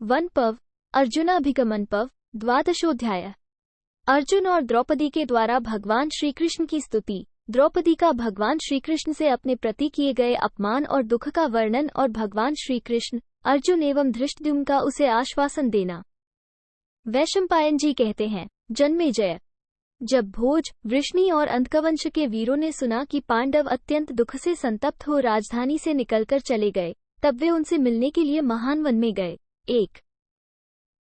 One पर्व, अर्जुनाभिगमन पर्व, द्वादशोध्याय। अर्जुन और द्रौपदी के द्वारा भगवान श्रीकृष्ण की स्तुति। द्रौपदी का भगवान श्रीकृष्ण से अपने प्रति किए गए अपमान और दुख का वर्णन और भगवान श्रीकृष्ण, अर्जुन एवं धृष्टद्युम्न का उसे आश्वासन देना। वैशंपायन जी कहते हैं, जन्मेजय, जब भोज, वृष्णि और अंतकवंश के वीरों ने सुना कि पांडव अत्यंत दुख से संतप्त हो राजधानी से निकलकर चले गए, तब वे उनसे मिलने के लिए महान वन में गए। 1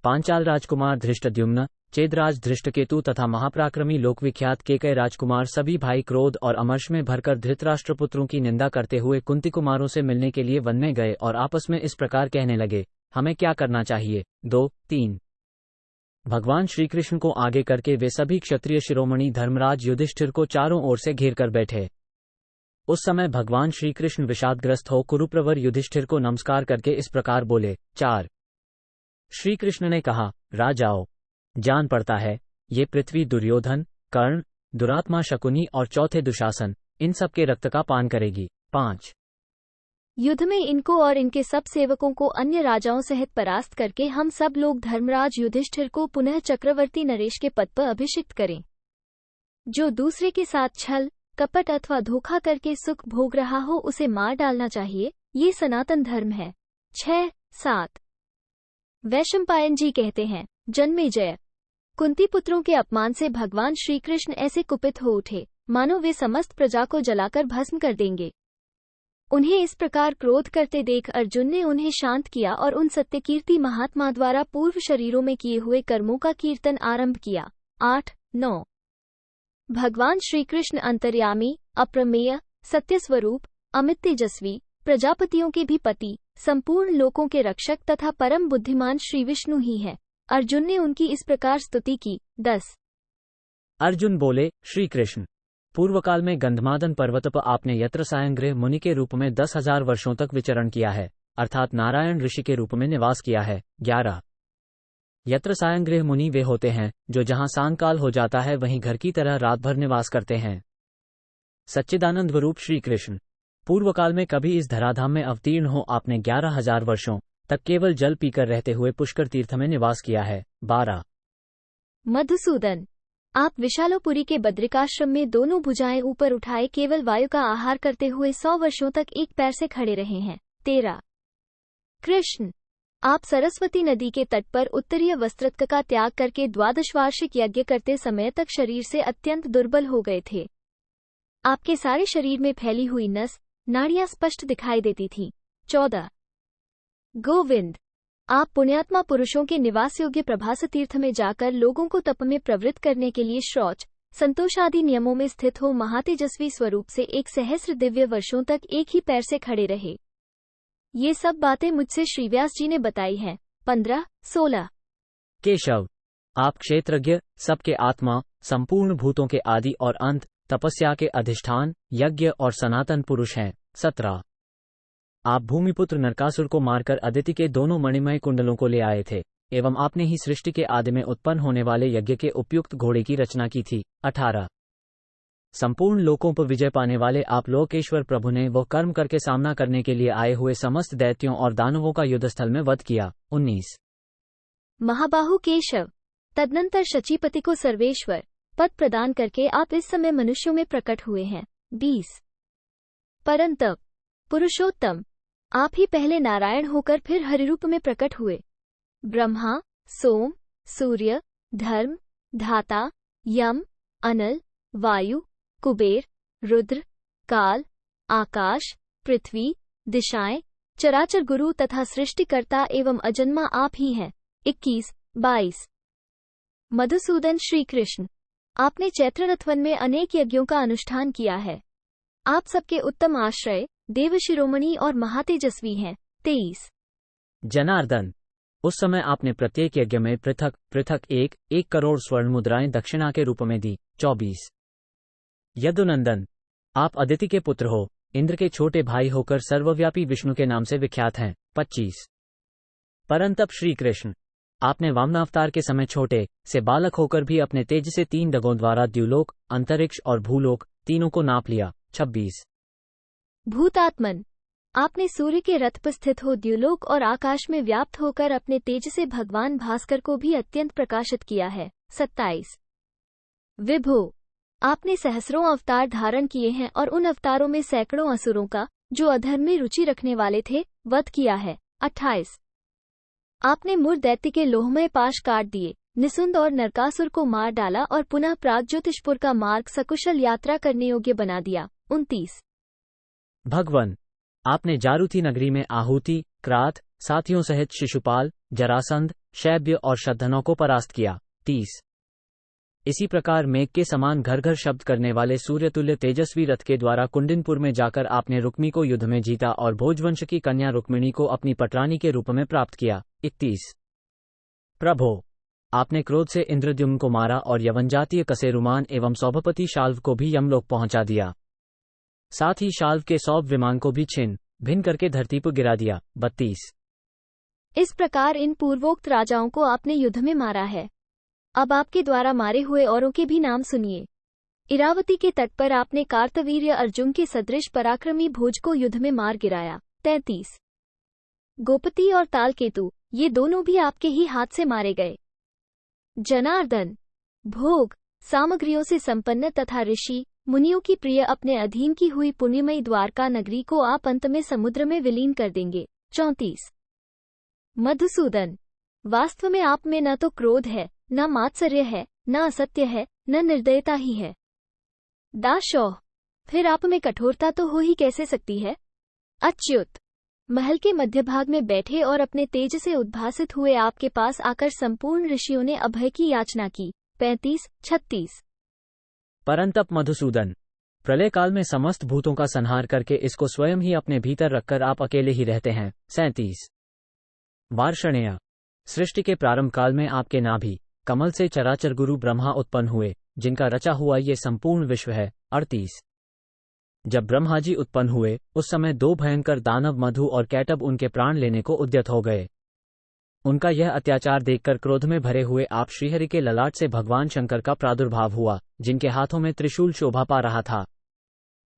पांचाल राजकुमार धृष्टद्युम्न, चेदराज धृष्टकेतु तथा महापराक्रमी लोकविख्यात केकय राजकुमार सभी भाई क्रोध और अमर्ष में भरकर धृतराष्ट्रपुत्रों की निंदा करते हुए कुंती कुमारों से मिलने के लिए वन में गए और आपस में इस प्रकार कहने लगे, हमें क्या करना चाहिए। 2-3 भगवान श्रीकृष्ण को आगे करके वे सभी क्षत्रिय शिरोमणि धर्मराज युधिष्ठिर को चारों ओर से घेर कर बैठे। उस समय भगवान श्रीकृष्ण विषादग्रस्त हो कुरुप्रवर युधिष्ठिर को नमस्कार करके इस प्रकार बोले। 4 श्रीकृष्ण ने कहा, राजाओ, जान पड़ता है ये पृथ्वी दुर्योधन, कर्ण, दुरात्मा शकुनी और चौथे दुशासन, इन सब के रक्त का पान करेगी। 5 युद्ध में इनको और इनके सब सेवकों को अन्य राजाओं सहित परास्त करके हम सब लोग धर्मराज युधिष्ठिर को पुनः चक्रवर्ती नरेश के पद पर अभिषिक्त करें। जो दूसरे के साथ छल, कपट अथवा धोखा करके सुख भोग रहा हो उसे मार डालना चाहिए, ये सनातन धर्म है। 6-7 वैशंपायन जी कहते हैं, जन्मेजय, कुंती पुत्रों के अपमान से भगवान श्रीकृष्ण ऐसे कुपित हो उठे मानो वे समस्त प्रजा को जलाकर भस्म कर देंगे। उन्हें इस प्रकार क्रोध करते देख अर्जुन ने उन्हें शांत किया और उन सत्यकीर्ति महात्मा द्वारा पूर्व शरीरों में किए हुए कर्मों का कीर्तन आरंभ किया। 8-9 भगवान श्रीकृष्ण अंतर्यामी, अप्रमेय, सत्यस्वरूप, अमित तेजस्वी, प्रजापतियों के भी पति, संपूर्ण लोकों के रक्षक तथा परम बुद्धिमान श्री विष्णु ही है। अर्जुन ने उनकी इस प्रकार स्तुति की। 10 अर्जुन बोले, श्री कृष्ण, पूर्वकाल में गंधमादन पर्वत पर आपने यत्र सायंगृह मुनि के रूप में 10,000 वर्षों तक विचरण किया है, अर्थात नारायण ऋषि के रूप में निवास किया है। 11 यत्र सायंगृह मुनि वे होते हैं जो जहां सांकाल हो जाता है वहीं घर की तरह रात भर निवास करते हैं। सच्चिदानंद स्वरूप श्री कृष्ण, पूर्वकाल में कभी इस धराधाम में अवतीर्ण हो आपने 11,000 वर्षों तक केवल जल पीकर रहते हुए पुष्कर तीर्थ में निवास किया है। 12 मधुसूदन, आप विशालोपुरी के बद्रिकाश्रम में दोनों भुजाएं ऊपर उठाए केवल वायु का आहार करते हुए 100 वर्षों तक एक पैर से खड़े रहे हैं। 13 कृष्ण, आप सरस्वती नदी के तट पर उत्तरीय वस्त्रत्क का त्याग करके 12 वार्षिक यज्ञ करते समय तक शरीर से अत्यंत दुर्बल हो गए थे। आपके सारे शरीर में फैली हुई नस, नाड़ियां स्पष्ट दिखाई देती थीं। 14 गोविंद, आप पुण्यात्मा पुरुषों के निवास योग्य प्रभास तीर्थ में जाकर लोगों को तप में प्रवृत्त करने के लिए शौच, संतोष आदि नियमों में स्थित हो महातेजस्वी स्वरूप से 1,000 दिव्य वर्षों तक एक ही पैर से खड़े रहे। ये सब बातें मुझसे श्रीव्यास जी ने बताई हैं। 15-16 केशव, आप क्षेत्रज्ञ, सबके आत्मा, संपूर्ण भूतों के आदि और अंत, तपस्या के अधिष्ठान, यज्ञ और सनातन पुरुष हैं। 17 आप भूमिपुत्र नरकासुर को मारकर अदिति के दोनों मणिमय कुंडलों को ले आए थे एवं आपने ही सृष्टि के आदि में उत्पन्न होने वाले यज्ञ के उपयुक्त घोड़े की रचना की थी। 18 संपूर्ण लोकों पर विजय पाने वाले आप लोकेश्वर प्रभु ने वह कर्म करके सामना करने के लिए आए हुए समस्त दैत्यों और दानवों का युद्धस्थल में वध किया। 19 महाबाहु केशव, तदनंतर शचीपति को सर्वेश्वर पद प्रदान करके आप इस समय मनुष्यों में प्रकट हुए हैं। 20 परंतप पुरुषोत्तम, आप ही पहले नारायण होकर फिर हरिरूप में प्रकट हुए। ब्रह्मा, सोम, सूर्य, धर्म, धाता, यम, अनल, वायु, कुबेर, रुद्र, काल, आकाश, पृथ्वी, दिशाएं, चराचर गुरु तथा सृष्टिकर्ता एवं अजन्मा आप ही हैं। 21-22 मधुसूदन श्री कृष्ण, आपने चैत्ररथवन में अनेक यज्ञों का अनुष्ठान किया है। आप सबके उत्तम आश्रय, देव शिरोमणि और महातेजस्वी हैं। 23 जनार्दन, उस समय आपने प्रत्येक यज्ञ में पृथक पृथक 1 करोड़ स्वर्ण मुद्राएं दक्षिणा के रूप में दी। 24 यदुनंदन, आप अदिति के पुत्र हो, इंद्र के छोटे भाई होकर सर्वव्यापी विष्णु के नाम से विख्यात हैं। 25 परंतप श्री कृष्ण, आपने वामनावतार के समय छोटे से बालक होकर भी अपने तेज से 3 डगों द्वारा द्युलोक, अंतरिक्ष और भूलोक तीनों को नाप लिया। 26 भूतात्मन, आपने सूर्य के रथ पर स्थित हो द्युलोक और आकाश में व्याप्त होकर अपने तेज से भगवान भास्कर को भी अत्यंत प्रकाशित किया है। 27 विभो, आपने सहस्रों अवतार धारण किए हैं और उन अवतारों में सैकड़ों असुरों का, जो अधर्म में रुचि रखने वाले थे, वध किया है। 28 आपने मूर दैत्य के लोहमय पाश काट दिए, निसुंद और नरकासुर को मार डाला और पुनः प्रागज्योतिषपुर का मार्ग सकुशल यात्रा करने योग्य बना दिया। 29 भगवन, आपने जारूथी नगरी में आहूति, क्रात, साथियों सहित शिशुपाल, जरासंध, शैब्य और शद्धनों को परास्त किया। 30 इसी प्रकार मेघ के समान घर घर शब्द करने वाले सूर्यतुल्य तेजस्वी रथ के द्वारा कुंडिनपुर में जाकर आपने रुक्मी को युद्ध में जीता और भोजवंश की कन्या रुक्मिणी को अपनी पटरानी के रूप में प्राप्त किया। 31 प्रभो, आपने क्रोध से इंद्रद्युम्न को मारा और यवनजातीय कसेरुमान एवं सौभपति शाल्व को भी यमलोक पहुंचा दिया। साथ ही शाल्व के सौभ विमान को भी छिन्न भिन्न करके धरती पर गिरा दिया। 32 इस प्रकार इन पूर्वोक्त राजाओं को आपने युद्ध में मारा है। अब आपके द्वारा मारे हुए औरों के भी नाम सुनिए। इरावती के तट पर आपने कार्तवीर्य अर्जुन के सदृश पराक्रमी भोज को युद्ध में मार गिराया। 33 गोपति और तालकेतु, ये दोनों भी आपके ही हाथ से मारे गए। जनार्दन, भोग सामग्रियों से संपन्न तथा ऋषि मुनियों की प्रिय अपने अधीन की हुई पुण्यमयी द्वारका नगरी को आप अंत में समुद्र में विलीन कर देंगे। 34 मधुसूदन, वास्तव में आप में न तो क्रोध है, न मात्सर्य है, न असत्य है, न निर्दयता ही है। दाशौह, फिर आप में कठोरता तो हो ही कैसे सकती है। अच्युत, महल के मध्य भाग में बैठे और अपने तेज से उद्भासित हुए आपके पास आकर संपूर्ण ऋषियों ने अभय की याचना की। 35-36 परंतप मधुसूदन, प्रलय काल में समस्त भूतों का संहार करके इसको स्वयं ही अपने भीतर रखकर आप अकेले ही रहते हैं। 37 वार्षणेय, सृष्टि के प्रारंभ काल में आपके नाभि कमल से चराचर गुरु ब्रह्मा उत्पन्न हुए, जिनका रचा हुआ ये संपूर्ण विश्व है। 38 जब ब्रह्मा जी उत्पन्न हुए उस समय दो भयंकर दानव मधु और कैटब उनके प्राण लेने को उद्यत हो गए। उनका यह अत्याचार देखकर क्रोध में भरे हुए आप श्रीहरि के ललाट से भगवान शंकर का प्रादुर्भाव हुआ, जिनके हाथों में त्रिशूल शोभा पा रहा था।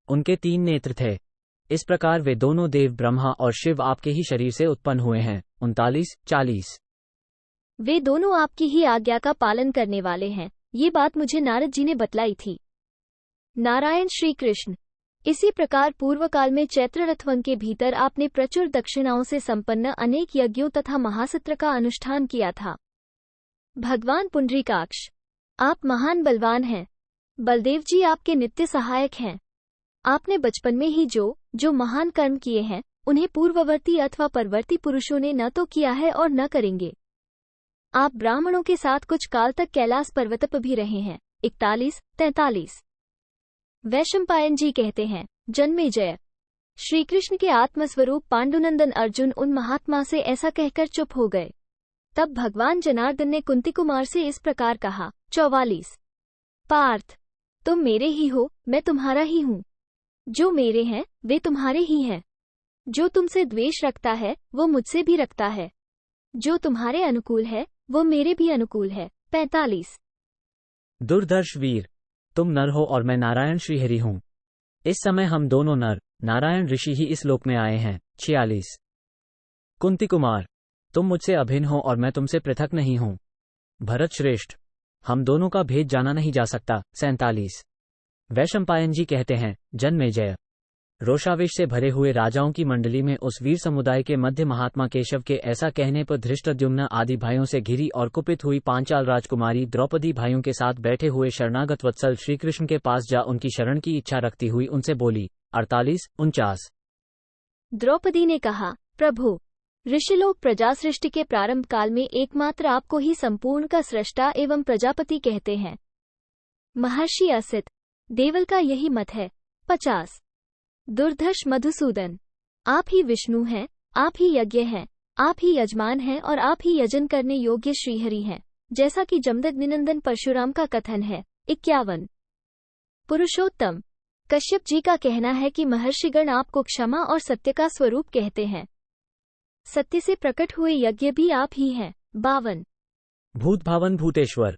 उनके 3 नेत्र थे। इस प्रकार वे दोनों देव ब्रह्मा और शिव आपके ही शरीर से उत्पन्न हुए हैं। 39-40 वे दोनों आपकी ही आज्ञा का पालन करने वाले हैं। ये बात मुझे नारद जी ने बतलाई थी। नारायण श्री कृष्ण, इसी प्रकार पूर्व काल में चैत्ररथवन के भीतर आपने प्रचुर दक्षिणाओं से संपन्न अनेक यज्ञों तथा महासत्र का अनुष्ठान किया था। भगवान पुंडरीकाक्ष, आप महान बलवान हैं। बलदेव जी आपके नित्य सहायक हैं। आपने बचपन में ही जो महान कर्म किए हैं, उन्हें पूर्ववर्ती अथवा परवर्ती पुरुषों ने न तो किया है और न करेंगे। आप ब्राह्मणों के साथ कुछ काल तक कैलाश पर्वत पर भी रहे हैं। 41-43 वैशंपायन जी कहते हैं, जन्मेजय, श्रीकृष्ण के आत्मस्वरूप पांडुनंदन अर्जुन उन महात्मा से ऐसा कहकर चुप हो गए। तब भगवान जनार्दन ने कुंती कुमार से इस प्रकार कहा। 44 पार्थ, तुम मेरे ही हो, मैं तुम्हारा ही हूँ। जो मेरे हैं वे तुम्हारे ही हैं। जो तुमसे द्वेष रखता है वो मुझसे भी रखता है। जो तुम्हारे अनुकूल है वो मेरे भी अनुकूल है। 45 दुर्धर्ष वीर, तुम नर हो और मैं नारायण श्रीहरि हूँ। इस समय हम दोनों नर नारायण ऋषि ही इस लोक में आए हैं। 46 कुंती कुमार, तुम मुझसे अभिन्न हो और मैं तुमसे पृथक नहीं हूँ। भरत श्रेष्ठ, हम दोनों का भेद जाना नहीं जा सकता। 47 वैशंपायन जी कहते हैं, जन्मेजय, रोषावेश से भरे हुए राजाओं की मंडली में उस वीर समुदाय के मध्य महात्मा केशव के ऐसा कहने पर धृष्टद्युम्न आदि भाइयों से घिरी और कुपित हुई पांचाल राजकुमारी द्रौपदी भाइयों के साथ बैठे हुए शरणागत वत्सल श्रीकृष्ण के पास जा उनकी शरण की इच्छा रखती हुई उनसे बोली। 48-49 द्रौपदी ने कहा, प्रभु, ऋषिलोक प्रजा सृष्टि के प्रारंभ काल में एकमात्र आपको ही संपूर्ण का सृष्टा एवं प्रजापति कहते हैं। महर्षि असित देवल का यही मत है। 50 दुर्धर्ष मधुसूदन, आप ही विष्णु हैं, आप ही यज्ञ हैं, आप ही यजमान हैं और आप ही यजन करने योग्य श्रीहरि हैं, जैसा कि जमदग्निनंदन परशुराम का कथन है। 51 पुरुषोत्तम, कश्यप जी का कहना है कि महर्षिगण आपको क्षमा और सत्य का स्वरूप कहते हैं। सत्य से प्रकट हुए यज्ञ भी आप ही हैं। 52 भूत भावन भूतेश्वर,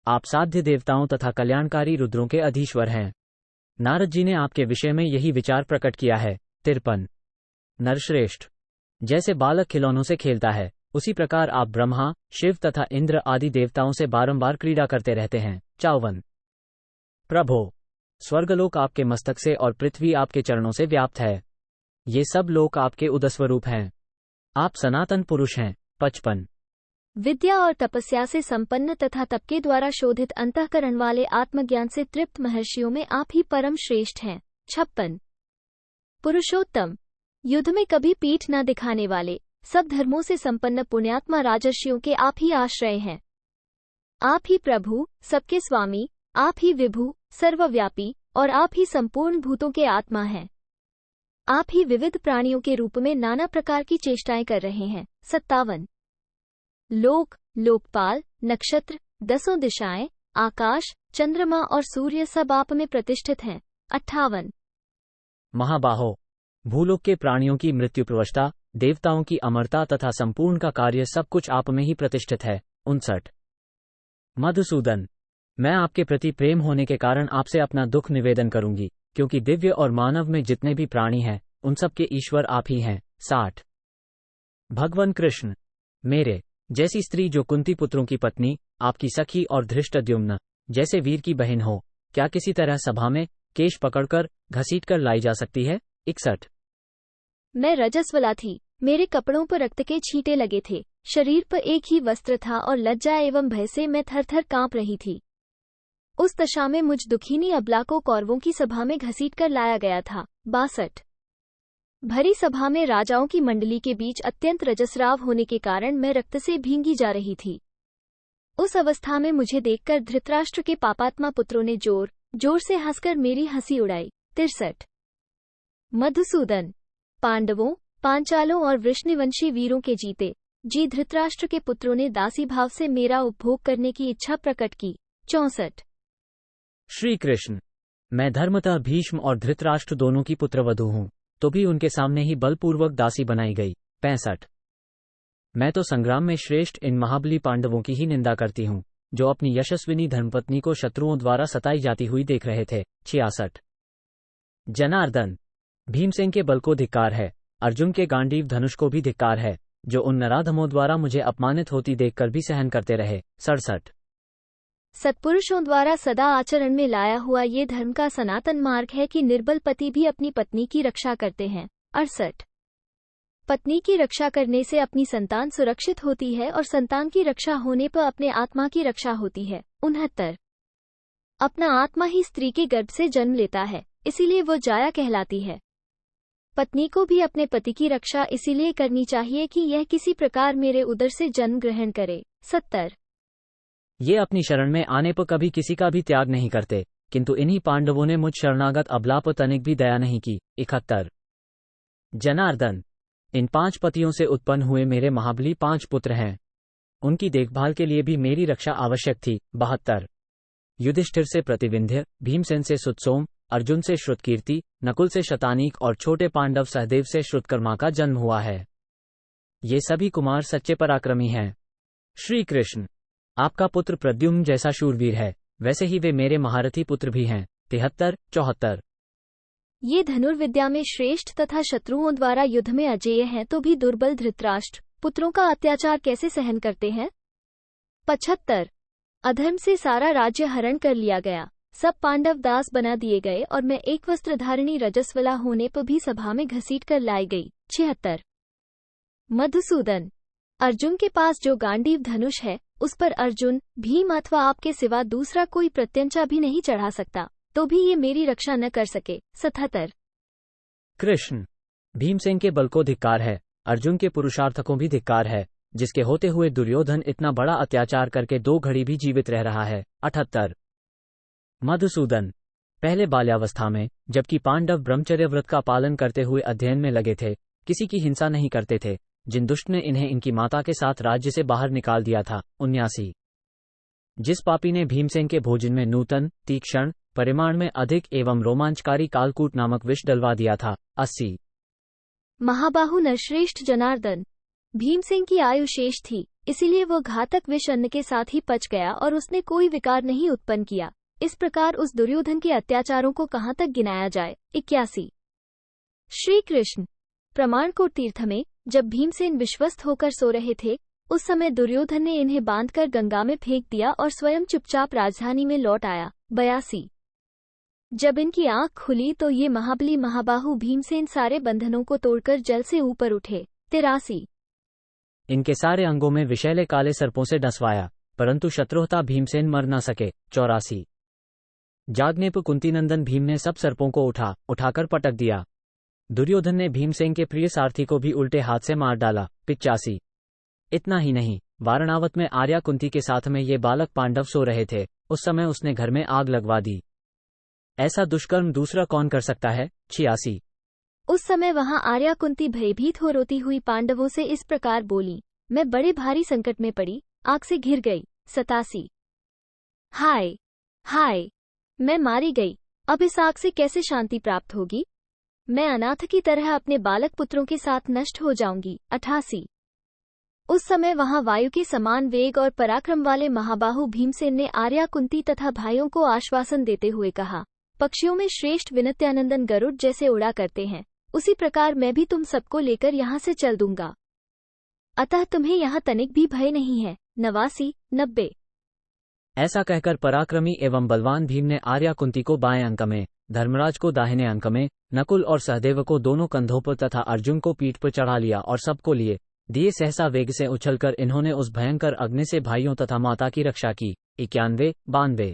आप साध्य देवताओं तथा कल्याणकारी रुद्रों के अधीश्वर हैं। नारद जी ने आपके विषय में यही विचार प्रकट किया है। 53 नरश्रेष्ठ, जैसे बालक खिलौनों से खेलता है, उसी प्रकार आप ब्रह्मा, शिव तथा इंद्र आदि देवताओं से बारंबार क्रीड़ा करते रहते हैं। 54। प्रभो, स्वर्गलोक आपके मस्तक से और पृथ्वी आपके चरणों से व्याप्त है। ये सब लोक आपके उदस्वरूप हैं। आप सनातन पुरुष हैं। 55। विद्या और तपस्या से संपन्न तथा तप के द्वारा शोधित अंतःकरण वाले आत्मज्ञान से तृप्त महर्षियों में आप ही परम श्रेष्ठ हैं। 56। पुरुषोत्तम, युद्ध में कभी पीठ न दिखाने वाले, सब धर्मों से संपन्न पुण्यात्मा राजर्षियों के आप ही आश्रय हैं। आप ही प्रभु, सबके स्वामी, आप ही विभु, सर्वव्यापी, और आप ही संपूर्ण भूतों के आत्मा हैं। आप ही विविध प्राणियों के रूप में नाना प्रकार की चेष्टाएं कर रहे हैं। 57। लोक, लोकपाल, नक्षत्र, 10 दिशाएं, आकाश, चंद्रमा और सूर्य सब आप में प्रतिष्ठित हैं। 58। महाबाहो, भूलोक के प्राणियों की मृत्यु प्रवशता, देवताओं की अमरता तथा संपूर्ण का कार्य सब कुछ आप में ही प्रतिष्ठित है। 59। मधुसूदन, मैं आपके प्रति प्रेम होने के कारण आपसे अपना दुख निवेदन करूंगी, क्योंकि दिव्य और मानव में जितने भी प्राणी हैं उन सब के ईश्वर आप ही हैं। 60। भगवान कृष्ण, मेरे जैसी स्त्री जो कुंती पुत्रों की पत्नी, आपकी सखी और धृष्टद्युम्न जैसे वीर की बहन हो, क्या किसी तरह सभा में केश पकड़कर घसीटकर लाई जा सकती है? 61। मैं रजस्वला थी, मेरे कपड़ों पर रक्त के छींटे लगे थे, शरीर पर एक ही वस्त्र था और लज्जा एवं भय से मैं थर-थर कांप रही थी। उस दशा में मुझ दुखिनी अबला को कौरवों की सभा में घसीटकर लाया गया था। 62। भरी सभा में राजाओं की मंडली के बीच अत्यंत रजस्राव होने के कारण मैं रक्त से भींगी जा रही थी। उस अवस्था में मुझे देखकर धृतराष्ट्र के पापात्मा पुत्रों ने जोर जोर से हंसकर मेरी हंसी उड़ाई। 63। मधुसूदन, पांडवों, पांचालों और वृष्णिवंशी वीरों के जीते जी धृतराष्ट्र के पुत्रों ने दासी भाव से मेरा उपभोग करने की इच्छा प्रकट की। 64। श्री कृष्ण, मैं धर्मतः भीष्म और धृतराष्ट्र दोनों की पुत्रवधू हूं, तो भी उनके सामने ही बलपूर्वक दासी बनाई गई। 65। मैं तो संग्राम में श्रेष्ठ इन महाबली पांडवों की ही निंदा करती हूं, जो अपनी यशस्विनी धर्मपत्नी को शत्रुओं द्वारा सताई जाती हुई देख रहे थे। 66। जनार्दन, भीमसेन के बल को धिक्कार है, अर्जुन के गांडीव धनुष को भी धिक्कार है, जो उन नराधमों द्वारा मुझे अपमानित होती देखकर भी सहन करते रहे। 67। सत्पुरुषों द्वारा सदा आचरण में लाया हुआ ये धर्म का सनातन मार्ग है कि निर्बल पति भी अपनी पत्नी की रक्षा करते हैं। 68। पत्नी की रक्षा करने से अपनी संतान सुरक्षित होती है और संतान की रक्षा होने पर अपने आत्मा की रक्षा होती है। 69। अपना आत्मा ही स्त्री के गर्भ से जन्म लेता है, इसीलिए वो जाया कहलाती है। पत्नी को भी अपने पति की रक्षा इसीलिए करनी चाहिए कि यह किसी प्रकार मेरे उदर से जन्म ग्रहण करे। 70। ये अपनी शरण में आने पर कभी किसी का भी त्याग नहीं करते, किंतु इन्हीं पांडवों ने मुझ शरणागत अबला पर तनिक भी दया नहीं की। 71। जनार्दन, इन 5 पतियों से उत्पन्न हुए मेरे महाबली 5 पुत्र हैं, उनकी देखभाल के लिए भी मेरी रक्षा आवश्यक थी। 72। युधिष्ठिर से प्रतिविंध्य, भीमसेन से सुतसोम, अर्जुन से श्रुतकीर्ति, नकुल से शतानीक और छोटे पांडव सहदेव से श्रुतकर्मा का जन्म हुआ है। ये सभी कुमार सच्चे पराक्रमी हैं। श्री कृष्ण, आपका पुत्र प्रद्युम्न जैसा शूरवीर है, वैसे ही वे मेरे महारथी पुत्र भी हैं। 73, 74। ये धनुर्विद्या में श्रेष्ठ तथा शत्रुओं द्वारा युद्ध में अजेय हैं तो भी दुर्बल धृतराष्ट्र पुत्रों का अत्याचार कैसे सहन करते हैं? 75। अधर्म से सारा राज्य हरण कर लिया गया, सब पांडव दास बना दिए गए और मैं एक वस्त्रधारिणी रजस्वला होने पर भी सभा में घसीट कर लाई गई। 76। मधुसूदन, अर्जुन के पास जो गांडीव धनुष है उस पर अर्जुन, भीम अथवा आपके सिवा दूसरा कोई प्रत्यंचा भी नहीं चढ़ा सकता, तो भी ये मेरी रक्षा न कर सके। 77। कृष्ण, भीमसेन के बल को धिक्कार है, अर्जुन के पुरुषार्थ को भी धिक्कार है, जिसके होते हुए दुर्योधन इतना बड़ा अत्याचार करके 2 घड़ी भी जीवित रह रहा है। 78। मधुसूदन, पहले बाल्यावस्था में जबकि पांडव ब्रह्मचर्य व्रत का पालन करते हुए अध्ययन में लगे थे, किसी की हिंसा नहीं करते थे, जिन दुष्ट ने इन्हें इनकी माता के साथ राज्य से बाहर निकाल दिया था। 79। जिस पापी ने भीमसेन के भोजन में नूतन, तीक्ष्ण, परिमाण में अधिक एवं रोमांचकारी कालकूट नामक विष डलवा दिया था। 80। महाबाहु नरश्रेष्ठ जनार्दन, भीमसेन की आयु शेष थी, इसीलिए वो घातक विष अन्न के साथ ही पच गया और उसने कोई विकार नहीं उत्पन्न किया। इस प्रकार उस दुर्योधन के अत्याचारों को कहां तक गिनाया जाए। 81। श्री कृष्ण, प्रमाणकोट तीर्थ में जब भीमसेन विश्वस्त होकर सो रहे थे, उस समय दुर्योधन ने इन्हें बांधकर गंगा में फेंक दिया और स्वयं चुपचाप राजधानी में लौट आया। 82 जब इनकी आंख खुली तो ये महाबली महाबाहु भीमसेन सारे बंधनों को तोड़कर जल से ऊपर उठे। 83 इनके सारे अंगों में विषैले काले सर्पों से डसवाया, परंतु शत्रुहता भीमसेन मर न सके। 84 जागने पर कुंतीनंदन भीम ने सब सर्पों को उठाकर पटक दिया। दुर्योधन ने भीमसेन के प्रिय सारथी को भी उल्टे हाथ से मार डाला। 85 इतना ही नहीं, वारणावत में आर्या कुंती के साथ में ये बालक पांडव सो रहे थे, उस समय उसने घर में आग लगवा दी। ऐसा दुष्कर्म दूसरा कौन कर सकता है। 86 उस समय वहां आर्या कुंती भयभीत हो रोती हुई पांडवों से इस प्रकार बोली, मैं बड़े भारी संकट में पड़ी, आग से घिर गई। 87 हाय हाय, मैं मारी गई, अब इस आग से कैसे शांति प्राप्त होगी? मैं अनाथ की तरह अपने बालक पुत्रों के साथ नष्ट हो जाऊंगी। 88 उस समय वहां वायु के समान वेग और पराक्रम वाले महाबाहु भीमसेन ने आर्या कुंती तथा भाइयों को आश्वासन देते हुए कहा, पक्षियों में श्रेष्ठ विनित्यानंदन गरुड़ जैसे उड़ा करते हैं, उसी प्रकार मैं भी तुम सबको लेकर यहाँ से चल दूंगा, अतः तुम्हें यहाँ तनिक भी भय नहीं है। 89 90 ऐसा कहकर पराक्रमी एवं बलवान भीम ने आर्या कुंती को बाएं अंक में, धर्मराज को दाहिने अंक में, नकुल और सहदेव को दोनों कंधों पर तथा अर्जुन को पीठ पर चढ़ा लिया और सबको लिए दिए सहसा वेग से उछलकर इन्होंने उस भयंकर अग्नि से भाइयों तथा माता की रक्षा की। 91 92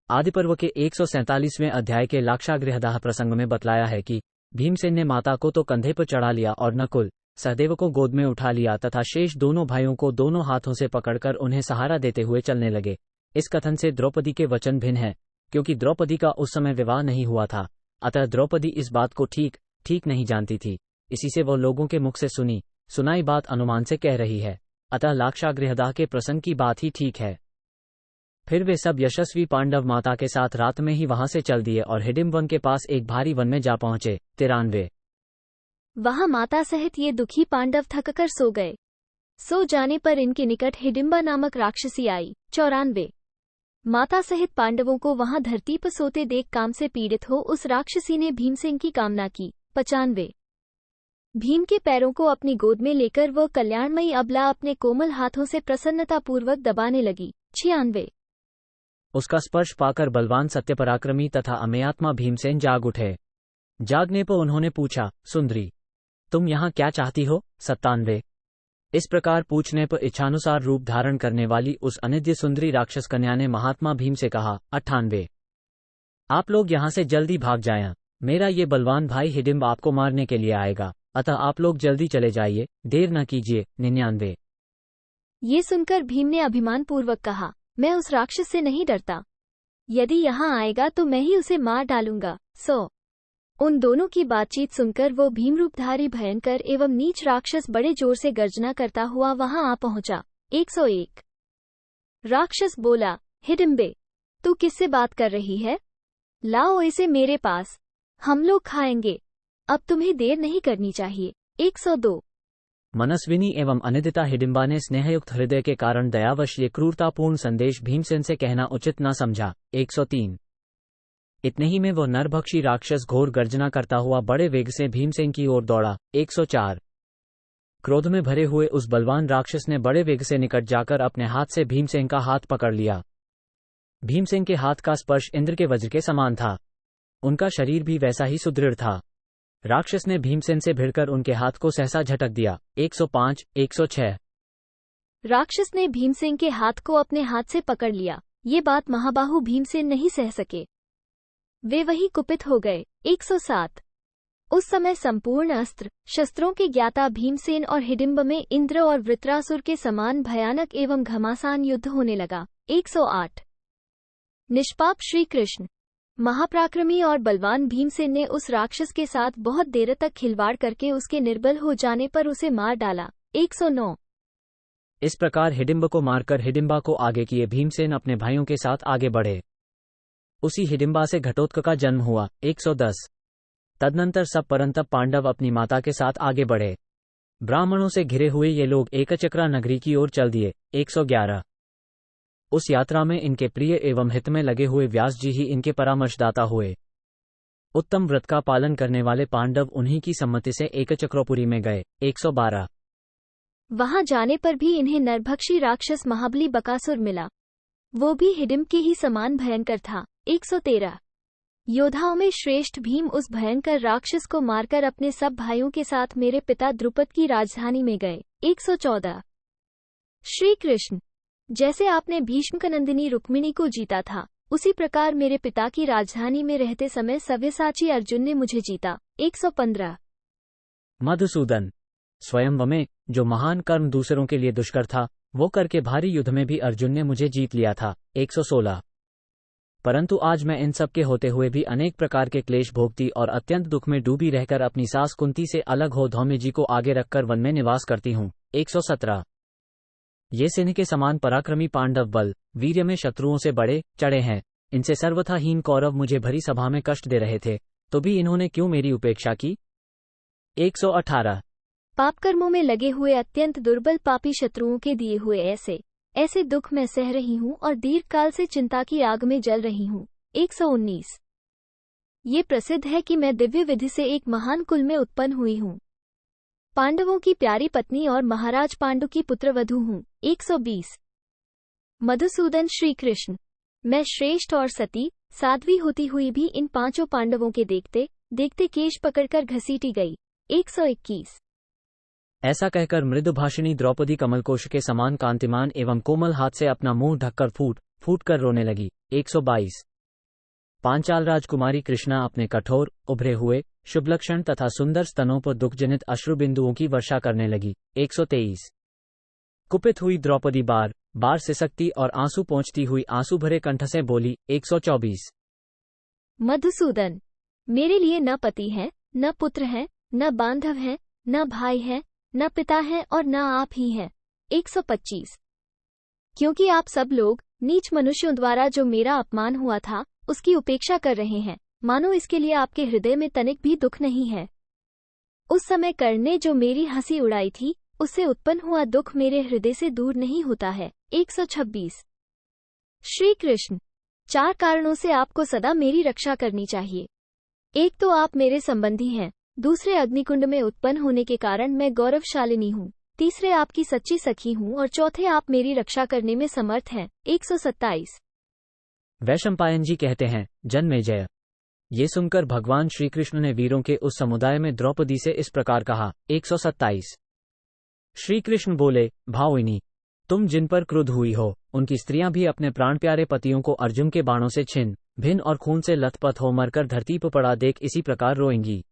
आदि पर्व के 147वें अध्याय के लाक्षागृहदाह प्रसंग में बतलाया है कि भीमसेन ने माता को तो कंधे पर चढ़ा लिया और नकुल सहदेव को गोद में उठा लिया तथा शेष दोनों भाइयों को दोनों हाथों से पकड़कर उन्हें सहारा देते हुए चलने लगे। इस कथन से द्रौपदी के वचन भिन्न है, क्योंकि द्रौपदी का उस समय विवाह नहीं हुआ था, अतः द्रौपदी इस बात को ठीक नहीं जानती थी। इसी से वह लोगों के मुख से सुनाई बात अनुमान से कह रही है, अतः लाक्षागृहदाह के प्रसंग की बात ही ठीक है। फिर वे सब यशस्वी पांडव माता के साथ रात में ही वहां से चल दिए और हिडिंब वन के पास एक भारी वन में जा पहुंचे। 93 वहां माता सहित ये दुखी पांडव थककर सो गए। सो जाने पर इनके निकट हिडिंबा नामक राक्षसी आई। 94 माता सहित पांडवों को वहां धरती पर सोते देख काम से पीड़ित हो उस राक्षसी ने भीमसेन की कामना की। 95 भीम के पैरों को अपनी गोद में लेकर वह कल्याणमयी अबला अपने कोमल हाथों से प्रसन्नतापूर्वक दबाने लगी। 96 उसका स्पर्श पाकर बलवान सत्यपराक्रमी तथा अमेयात्मा भीमसेन जाग उठे। जागने पर उन्होंने पूछा, सुंदरी तुम यहाँ क्या चाहती हो? 97 इस प्रकार पूछने पर इच्छानुसार रूप धारण करने वाली उस अनिद्य सुंदरी राक्षस कन्या ने महात्मा भीम से कहा। 98 आप लोग यहाँ से जल्दी भाग जाएं, मेरा ये बलवान भाई हिडिंब आपको मारने के लिए आएगा, अतः आप लोग जल्दी चले जाइए, देर न कीजिए। 99 ये सुनकर भीम ने अभिमान पूर्वक कहा, मैं उस राक्षस से नहीं डरता, यदि यहाँ आएगा तो मैं ही उसे मार डालूंगा। 100 उन दोनों की बातचीत सुनकर वो भीमरूपधारी भयंकर एवं नीच राक्षस बड़े जोर से गर्जना करता हुआ वहां आ पहुंचा। 101 राक्षस बोला, हिडिंबे तू किससे बात कर रही है? लाओ इसे मेरे पास, हम लोग खाएंगे, अब तुम्हें देर नहीं करनी चाहिए। 102 मनस्विनी एवं अनिदिता हिडिंबा ने स्नेहयुक्त हृदय के कारण दयावश ये क्रूरतापूर्ण संदेश भीमसेन से कहना उचित न समझा। 103 इतने ही में वह नरभक्षी राक्षस घोर गर्जना करता हुआ बड़े वेग से भीमसेन की ओर दौड़ा। 104 क्रोध में भरे हुए उस बलवान राक्षस ने बड़े वेग से निकट जाकर अपने हाथ से भीमसेन का हाथ पकड़ लिया। भीमसेन के हाथ का स्पर्श इंद्र के वज्र के समान था, उनका शरीर भी वैसा ही सुदृढ़ था। राक्षस ने भीमसेन से भिड़कर उनके हाथ को सहसा झटक दिया। 105 106 राक्षस ने भीमसेन के हाथ को अपने हाथ से पकड़ लिया। ये बात महाबाहु भीमसेन नहीं सह सके, वे वही कुपित हो गए। 107 उस समय संपूर्ण अस्त्र शस्त्रों के ज्ञाता भीमसेन और हिडिंब में इंद्र और वृत्रासुर के समान भयानक एवं घमासान युद्ध होने लगा। 108 निष्पाप श्री कृष्ण महापराक्रमी और बलवान भीमसेन ने उस राक्षस के साथ बहुत देर तक खिलवाड़ करके उसके निर्बल हो जाने पर उसे मार डाला। 109 इस प्रकार हिडिंब को मारकर हिडिंबा को आगे किए भीमसेन अपने भाइयों के साथ आगे बढ़े। उसी हिडिंबा से घटोत्कच का जन्म हुआ। 110 तदनंतर सब परंतप पांडव अपनी माता के साथ आगे बढ़े। ब्राह्मणों से घिरे हुए ये लोग एकचक्रा नगरी की ओर चल दिए। 111 उस यात्रा में इनके प्रिय एवं हित में लगे हुए व्यास जी ही इनके परामर्शदाता हुए। उत्तम व्रत का पालन करने वाले पांडव उन्हीं की सम्मति से एकचक्रोपुरी में गए। 112। वहां जाने पर भी इन्हें नरभक्षी राक्षस महाबली बकासुर मिला। वो भी हिडिंब के ही समान भयंकर था। 113। योद्धाओं में श्रेष्ठ भीम उस भयंकर राक्षस को मारकर अपने सब भाइयों के साथ मेरे पिता द्रुपद की राजधानी में गए। 114। श्री कृष्ण, जैसे आपने भीष्मकनंदिनी रुक्मिणी को जीता था, उसी प्रकार मेरे पिता की राजधानी में रहते समय सव्यसाची अर्जुन ने मुझे जीता। 115। मधुसूदन, स्वयंवर में जो महान कर्म दूसरों के लिए दुष्कर था, वो करके भारी युद्ध में भी अर्जुन ने मुझे जीत लिया था। 116। परंतु आज मैं इन सब के होते हुए भी अनेक प्रकार के क्लेश भोगती और अत्यंत दुख में डूबी रहकर अपनी सास कुंती से अलग हो धौम्य जी को आगे रखकर वन में निवास करती हूँ। 117। ये सिंह के समान पराक्रमी पांडव बल वीर्य में शत्रुओं से बड़े चढ़े हैं। इनसे सर्वथा हीन कौरव मुझे भरी सभा में कष्ट दे रहे थे, तो भी इन्होंने क्यों मेरी उपेक्षा की। 118। पापकर्मों में लगे हुए अत्यंत दुर्बल पापी शत्रुओं के दिए हुए ऐसे दुख मैं सह रही हूँ और दीर्घकाल से चिंता की आग में जल रही हूँ। 119। ये प्रसिद्ध है कि मैं दिव्य विधि से एक महान कुल में उत्पन्न हुई हूँ। पांडवों की प्यारी पत्नी और महाराज पांडु की पुत्रवधू हूँ। 120। मधुसूदन श्री कृष्ण, मैं श्रेष्ठ और सती साध्वी होती हुई भी इन पांचों पांडवों के देखते देखते केश पकड़कर घसीटी गई। 121। ऐसा कहकर मृदुभाषिणी द्रौपदी कमलकोश के समान कांतिमान एवं कोमल हाथ से अपना मुंह ढककर फूट कर रोने लगी। 122। पांचाल राजकुमारी कृष्णा अपने कठोर उभरे हुए शुभलक्षण तथा सुंदर स्तनों पर दुखजनित अश्रुबिंदुओं की वर्षा करने लगी। 123। कुपित हुई द्रौपदी बार सिसकती और आंसू पोंछती हुई आंसू भरे कंठ से बोली। 124। मधुसूदन, मेरे लिए न पति है, न पुत्र है, न बांधव है, न भाई है, न पिता है और न आप ही हैं। 125। क्योंकि आप सब लोग नीच मनुष्यों द्वारा जो मेरा अपमान हुआ था उसकी उपेक्षा कर रहे हैं, मानो इसके लिए आपके हृदय में तनिक भी दुख नहीं है। उस समय कर्ण ने जो मेरी हंसी उड़ाई थी, उससे उत्पन्न हुआ दुख मेरे हृदय से दूर नहीं होता है। 126। श्री कृष्ण, 4 कारणों से आपको सदा मेरी रक्षा करनी चाहिए। एक तो आप मेरे संबंधी हैं, दूसरे अग्निकुंड में उत्पन्न होने के कारण मैं गौरवशालिनी हूँ, तीसरे आपकी सच्ची सखी हूँ और चौथे आप मेरी रक्षा करने में समर्थ हैं। 127। वैशंपायन जी कहते हैं, जन्मेजय, ये सुनकर भगवान श्री कृष्ण ने वीरों के उस समुदाय में द्रौपदी से इस प्रकार कहा। 127। श्री कृष्ण बोले, भाविनी, तुम जिन पर क्रुद्ध हुई हो, उनकी स्त्रियां भी अपने प्राण प्यारे पतियों को अर्जुन के बाणों से छिन्न भिन्न और खून से लथपथ हो मरकर धरती पर पड़ा देख इसी प्रकार रोएंगी।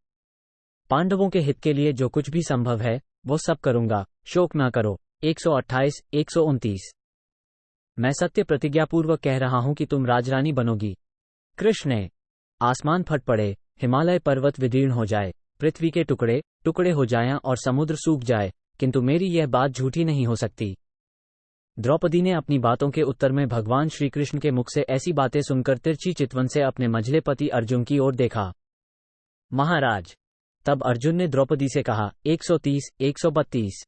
पांडवों के हित के लिए जो कुछ भी संभव है वो सब करूंगा, शोक ना करो। 128, 129। मैं सत्य प्रतिज्ञापूर्वक कह रहा हूं कि तुम राजरानी बनोगी। कृष्ण, आसमान फट पड़े, हिमालय पर्वत विदीर्ण हो जाए, पृथ्वी के टुकड़े टुकड़े हो जाएं और समुद्र सूख जाए, किंतु मेरी यह बात झूठी नहीं हो सकती। द्रौपदी ने अपनी बातों के उत्तर में भगवान श्री कृष्ण के मुख से ऐसी बातें सुनकर तिरछी चितवन से अपने मंझले पति अर्जुन की ओर देखा। महाराज, तब अर्जुन ने द्रौपदी से कहा। 130, 132।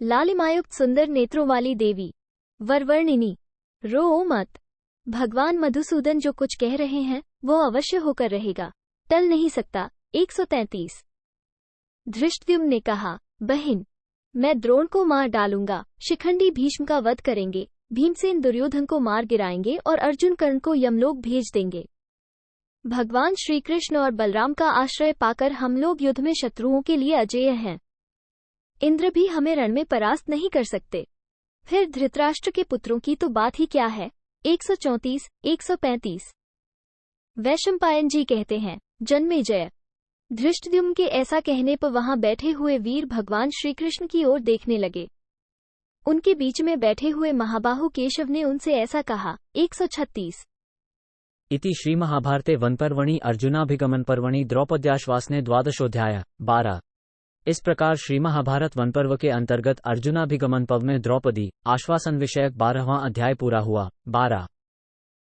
लालिमायुक्त सुंदर नेत्रों वाली देवी, वरवर्णिनी, रो मत। भगवान मधुसूदन जो कुछ कह रहे हैं वो अवश्य होकर रहेगा, टल नहीं सकता। 133। धृष्टद्युम्न ने कहा, बहन, मैं द्रोण को मार डालूंगा, शिखंडी भीष्म का वध करेंगे, भीमसेन दुर्योधन को मार गिराएंगे और अर्जुन कर्ण को यमलोक भेज देंगे। भगवान श्री कृष्ण और बलराम का आश्रय पाकर हम लोग युद्ध में शत्रुओं के लिए अजेय हैं। इंद्र भी हमें रण में परास्त नहीं कर सकते। फिर धृतराष्ट्र के पुत्रों की तो बात ही क्या है। 134, 135। वैशंपायन जी कहते हैं, जन्मेजय, धृष्टद्युम्न के ऐसा कहने पर वहां बैठे हुए वीर भगवान श्री कृष्ण की ओर देखने लगे। उनके बीच में बैठे हुए महाबाहु केशव ने उनसे ऐसा कहा। 136। इति श्री महाभारते वनपर्वणि अर्जुनाभिगमन पर्वणि द्रौपद्याश्वासने 12 12। इस प्रकार श्री महाभारत वनपर्व के अंतर्गत अर्जुनाभिगमन पर्व में द्रौपदी आश्वासन विषयक 12वां अध्याय पूरा हुआ। 12।